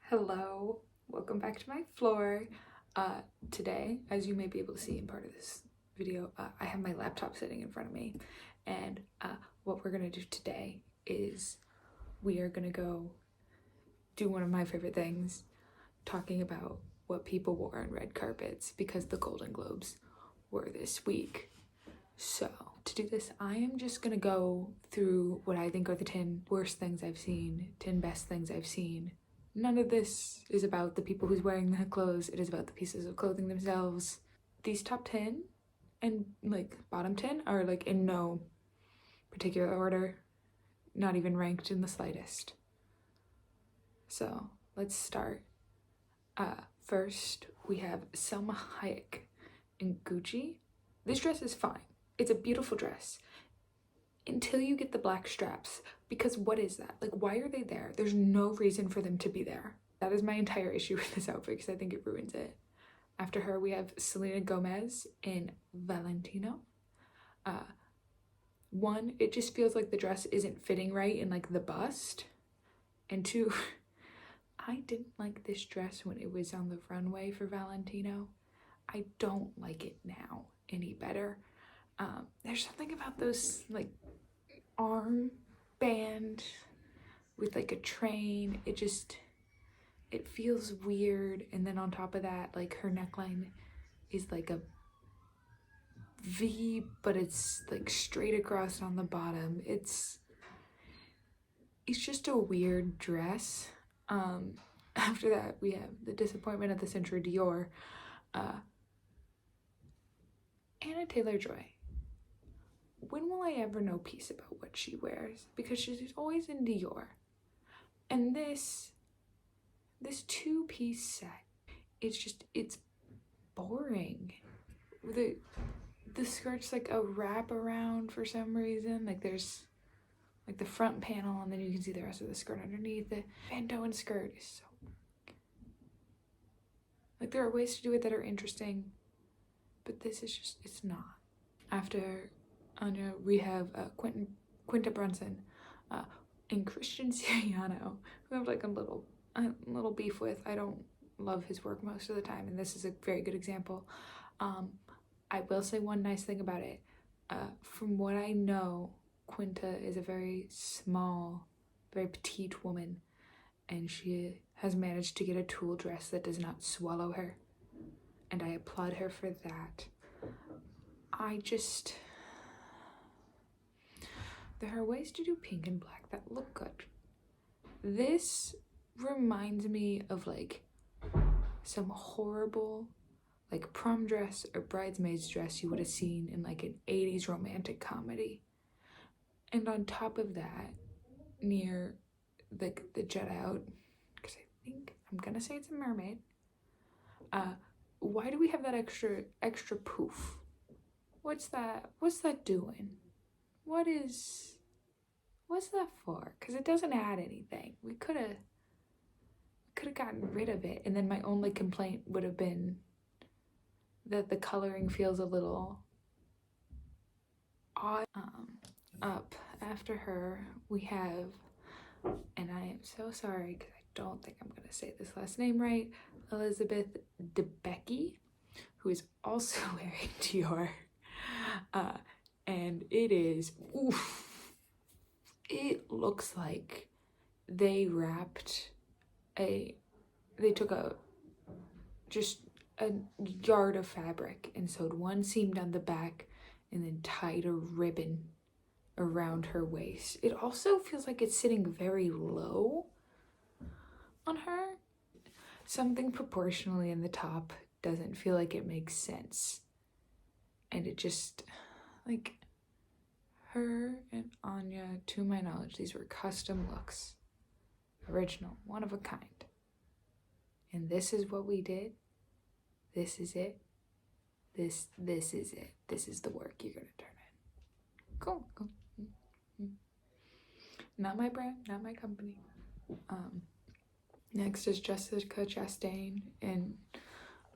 Hello, welcome back to my floor. Today, as you may be able to see in part of this video, I have my laptop sitting in front of me, and what we're gonna do today is we are gonna go do one of my favorite things, talking about what people wore on red carpets because the Golden Globes were this week. So to do this, I am just gonna go through what I think are the 10 worst things I've seen, 10 best things I've seen. None of this is about the people who's wearing the clothes, it is about the pieces of clothing themselves. These top 10 and like bottom 10 are like in no particular order, not even ranked in the slightest. So let's start. First we have Salma Hayek in Gucci. This dress is fine. It's a beautiful dress until you get the black straps, because what is that? Like, why are they there? There's no reason for them to be there. That is my entire issue with this outfit because I think it ruins it. After her, we have Selena Gomez in Valentino. One, it just feels like the dress isn't fitting right in like the bust. And two, I didn't like this dress when it was on the runway for Valentino. I don't like it now any better. There's something about those like arm band with like a train, it feels weird. And then on top of that, like her neckline is like a V, but it's like straight across on the bottom. It's just a weird dress. After that, we have the disappointment of the century, Dior. Anna Taylor-Joy. When will I ever know peace about what she wears? Because she's always in Dior. And this two-piece set, it's boring. The skirt's like a wrap around for some reason. Like there's like the front panel and then you can see the rest of the skirt underneath. The bandeau and skirt is so... like there are ways to do it that are interesting, but this is just, it's not. After Anya, we have Quinta Brunson and Christian Siriano, who I have like a little beef with. I don't love his work most of the time, and this is a very good example. I will say one nice thing about it. From what I know, Quinta is a very small, very petite woman, and she has managed to get a tulle dress that does not swallow her, and I applaud her for that. There are ways to do pink and black that look good. This reminds me of like some horrible like prom dress or bridesmaid's dress you would have seen in like an 80s romantic comedy. And on top of that, near like the jut out, because I think I'm gonna say it's a mermaid, why do we have that extra poof? What's that doing? What's that for? Because it doesn't add anything. We could have gotten rid of it. And then my only complaint would have been that the coloring feels a little odd. Up after her, we have, and I am so sorry because I don't think I'm gonna say this last name right, Elizabeth Debicki, who is also wearing Dior. And it is, oof, it looks like they took just a yard of fabric and sewed one seam down the back and then tied a ribbon around her waist. It also feels like it's sitting very low on her. Something proportionally in the top doesn't feel like it makes sense. And it just, like, her and Anya, to my knowledge, these were custom looks. Original, one of a kind. And this is what we did. This is it. This is it. This is the work you're gonna turn in. Cool. Not my brand, not my company. Next is Jessica Chastain and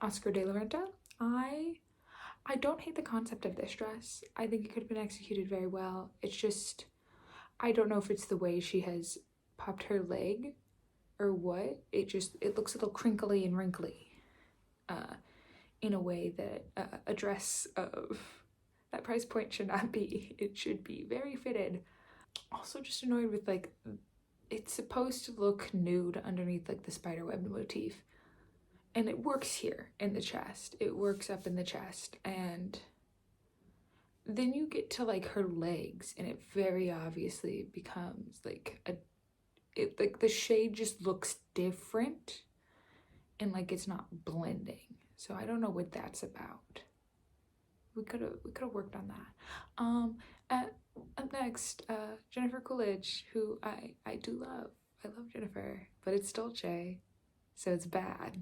Oscar de la Renta. I don't hate the concept of this dress. I think it could have been executed very well. It's just, I don't know if it's the way she has popped her leg or what. It looks a little crinkly and wrinkly in a way that a dress of that price point should not be. It should be very fitted. Also just annoyed with like, it's supposed to look nude underneath like the spiderweb motif. And it works here in the chest. It works up in the chest. And then you get to like her legs and it very obviously becomes like like the shade just looks different and like it's not blending. So I don't know what that's about. We could have worked on that. Up next, Jennifer Coolidge, who I do love. I love Jennifer, but it's Dolce, so it's bad.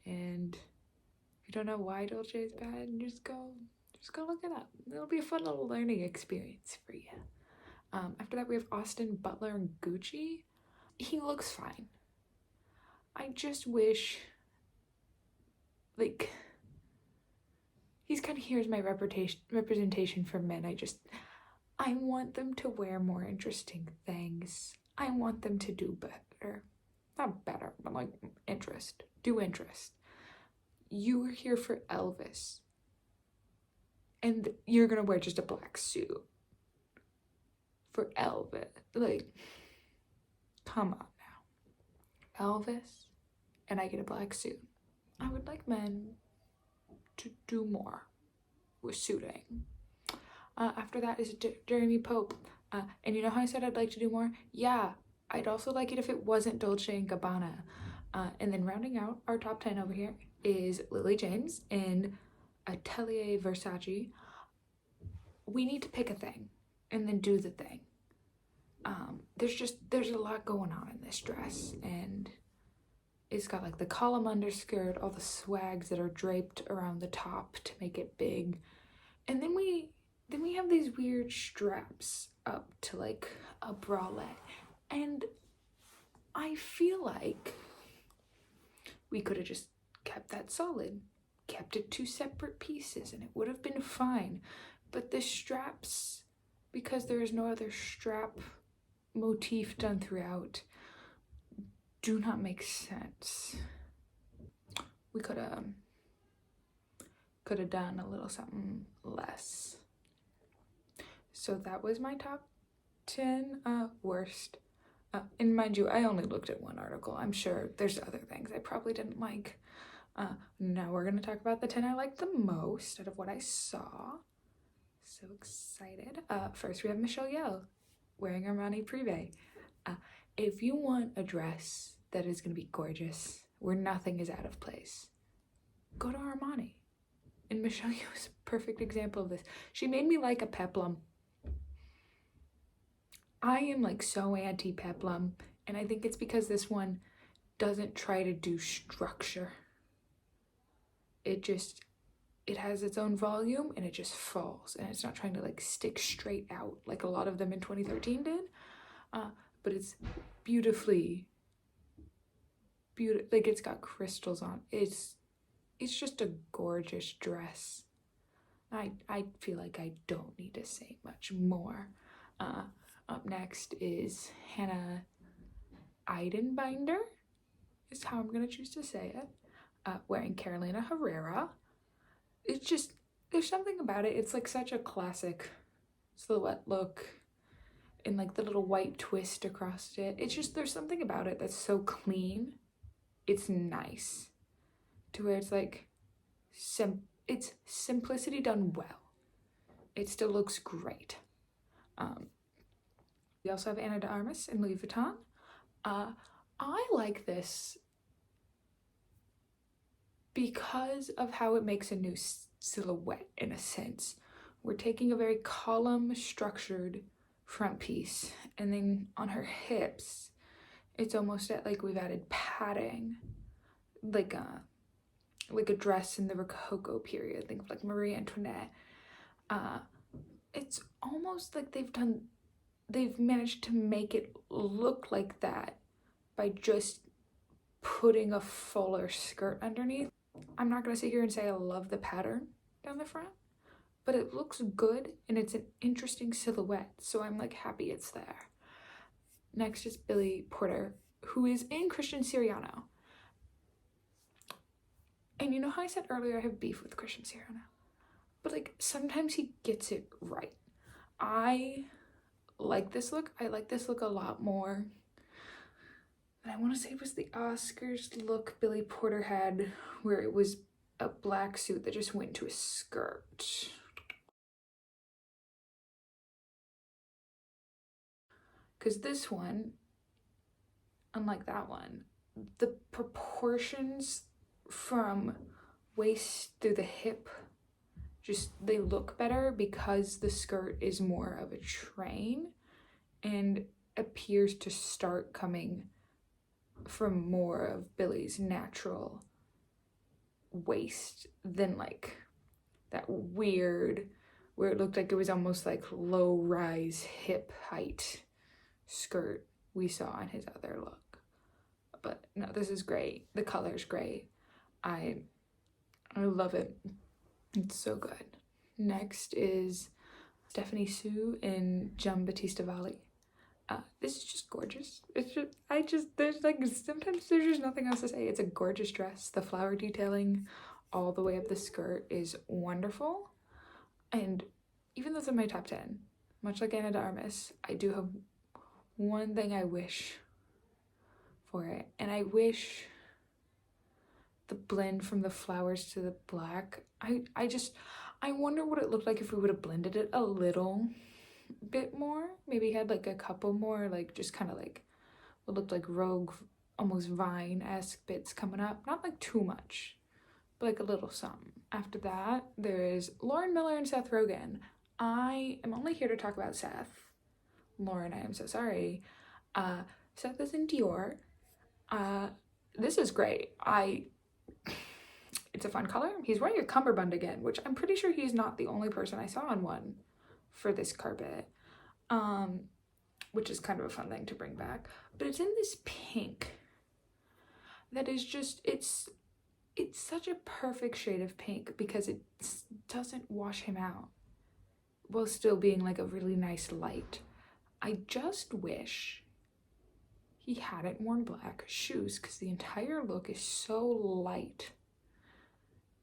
And if you don't know why Dolce is bad, just go look it up. It'll be a fun little learning experience for you. After that, we have Austin, Butler, and Gucci. He looks fine. I just wish, like, he's kind of, here's my representation for men. I want them to wear more interesting things. I want them to do better. Not better, but like interest. Do interest. You were here for Elvis. And you're gonna wear just a black suit for Elvis. Like, come on now. Elvis, and I get a black suit. I would like men to do more with suiting. After that is Jeremy Pope. And you know how I said I'd like to do more? Yeah, I'd also like it if it wasn't Dolce & Gabbana. And then rounding out our top 10 over here is Lily James in Atelier Versace. We need to pick a thing and then do the thing. There's a lot going on in this dress, and it's got like the column underskirt, all the swags that are draped around the top to make it big. And then we have these weird straps up to like a bralette. And I feel like we could have just kept that solid, kept it two separate pieces, and it would have been fine. But the straps, because there is no other strap motif done throughout, do not make sense. We could have done a little something less. So that was my top 10 worst. And mind you, I only looked at one article. I'm sure there's other things I probably didn't like. Now we're going to talk about the 10 I liked the most out of what I saw. So excited. First we have Michelle Yeoh wearing Armani Privé. If you want a dress that is going to be gorgeous, where nothing is out of place, go to Armani. And Michelle Yeoh is a perfect example of this. She made me like a peplum. I am like so anti-peplum, and I think it's because this one doesn't try to do structure. It has its own volume and it just falls, and it's not trying to like stick straight out like a lot of them in 2013 did. But it's beautifully like it's got crystals on. It's just a gorgeous dress. I feel like I don't need to say much more. Up next is Hannah Einbinder, is how I'm gonna choose to say it. Wearing Carolina Herrera. It's just, there's something about it. It's like such a classic silhouette look, and like the little white twist across it. It's just, there's something about it that's so clean. It's nice to where it's like, it's simplicity done well. It still looks great. We also have Ana de Armas in Louis Vuitton. I like this because of how it makes a new silhouette in a sense. We're taking a very column structured front piece, and then on her hips, it's almost like we've added padding, like a dress in the Rococo period. Think of like Marie Antoinette. It's almost like they've managed to make it look like that by just putting a fuller skirt underneath. I'm not gonna sit here and say I love the pattern down the front, but it looks good and it's an interesting silhouette, so I'm like happy it's there. Next is Billy Porter, who is in Christian Siriano. And you know how I said earlier I have beef with Christian Siriano? But like sometimes he gets it right. I like this look. I like this look a lot more. And I want to say it was the Oscars look Billy Porter had, where it was a black suit that just went to a skirt. Because this one, unlike that one, the proportions from waist through the hip, just they look better because the skirt is more of a train and appears to start coming from more of Billy's natural waist than like that weird where it looked like it was almost like low rise hip height skirt we saw in his other look. But no, this is great. The color's great. I love it. It's so good. Next is Stephanie Sue in Giambattista Valli. This is just gorgeous. There's like, sometimes there's just nothing else to say. It's a gorgeous dress. The flower detailing all the way up the skirt is wonderful. And even though it's in my top 10, much like Anya de Armas, I do have one thing I wish for it. And I wish the blend from the flowers to the black, I wonder what it looked like if we would have blended it a little bit more. Maybe had like a couple more, like just kind of like what looked like rogue, almost vine-esque bits coming up. Not like too much, but like a little something. After that, there is Lauren Miller and Seth Rogen. I am only here to talk about Seth. Lauren, I am so sorry. Seth is in Dior. This is great. It's a fun color. He's wearing a cummerbund again, which I'm pretty sure he's not the only person I saw on one for this carpet, which is kind of a fun thing to bring back. But it's in this pink that is just, it's such a perfect shade of pink because it doesn't wash him out while still being like a really nice light. I just wish he hadn't worn black shoes because the entire look is so light.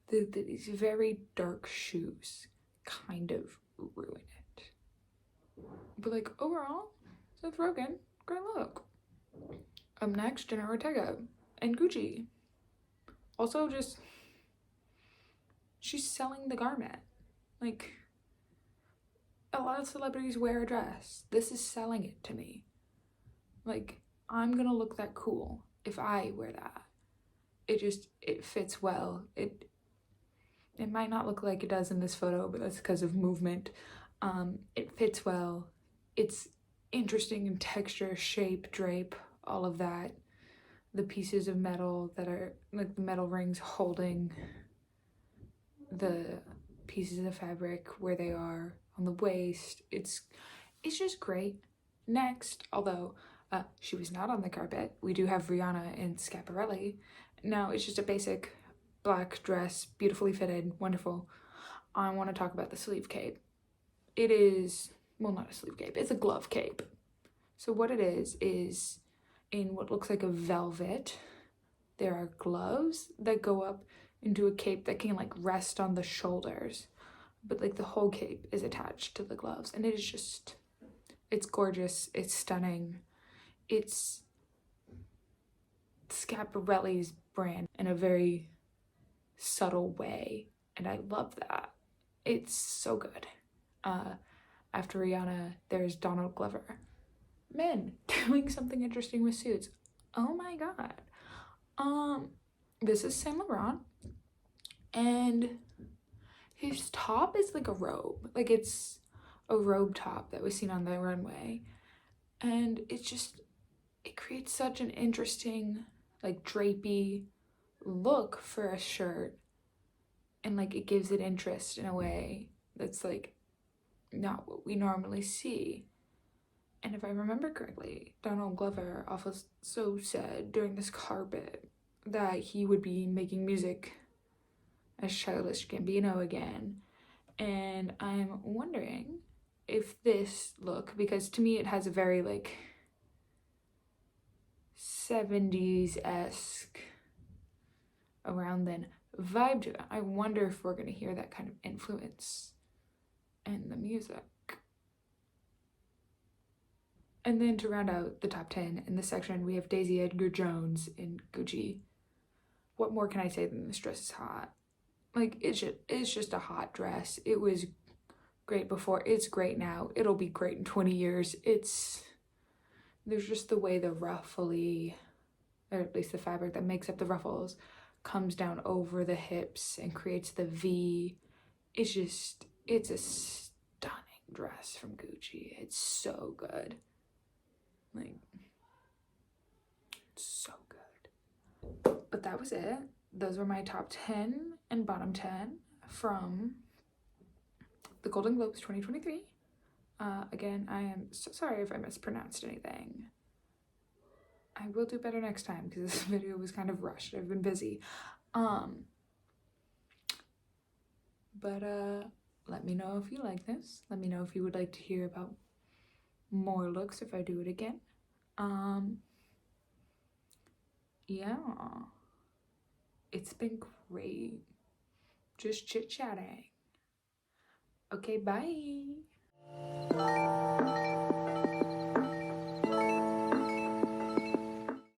These very dark shoes kind of ruin it. But like overall, Seth Rogen, great look. Up next, Jenna Ortega and Gucci. Also just, she's selling the garment. Like, a lot of celebrities wear a dress. This is selling it to me. Like, I'm gonna look that cool if I wear that. It fits well. It might not look like it does in this photo, but that's because of movement. It fits well. It's interesting in texture, shape, drape, all of that. The pieces of metal that are like the metal rings holding the pieces of fabric where they are on the waist. It's just great. Next, although she was not on the carpet, we do have Rihanna in Schiaparelli. Now it's just a basic black dress, beautifully fitted, wonderful. I want to talk about the sleeve cape. It is, well, not a sleeve cape, it's a glove cape. So what it is in what looks like a velvet, there are gloves that go up into a cape that can like rest on the shoulders, but like the whole cape is attached to the gloves, and it is just, it's gorgeous, it's stunning. It's Schiaparelli's brand in a very subtle way, and I love that. It's so good. After Rihanna, there's Donald Glover. Men doing something interesting with suits. Oh my god. This is Saint Laurent, and his top is like a robe. Like it's a robe top that was seen on the runway, and it creates such an interesting like drapey look for a shirt, and like it gives it interest in a way that's like not what we normally see. And if I remember correctly, Donald Glover also said during this carpet that he would be making music as Childish Gambino again. And I'm wondering if this look, because to me it has a very like 70s-esque around then vibe to it. I wonder if we're gonna hear that kind of influence in the music. And then to round out the top 10 in this section, we have Daisy Edgar-Jones in Gucci. What more can I say than this dress is hot? Like, it's just a hot dress. It was great before, it's great now, it'll be great in 20 years. There's just the way the ruffly, or at least the fabric that makes up the ruffles, comes down over the hips and creates the V. It's a stunning dress from Gucci. It's so good. Like, so good. But that was it. Those were my top 10 and bottom 10 from the Golden Globes 2023. Again, I am so sorry if I mispronounced anything. I will do better next time because this video was kind of rushed. I've been busy. But let me know if you like this. Let me know if you would like to hear about more looks if I do it again. Yeah. It's been great. Just chit-chatting. Okay, bye.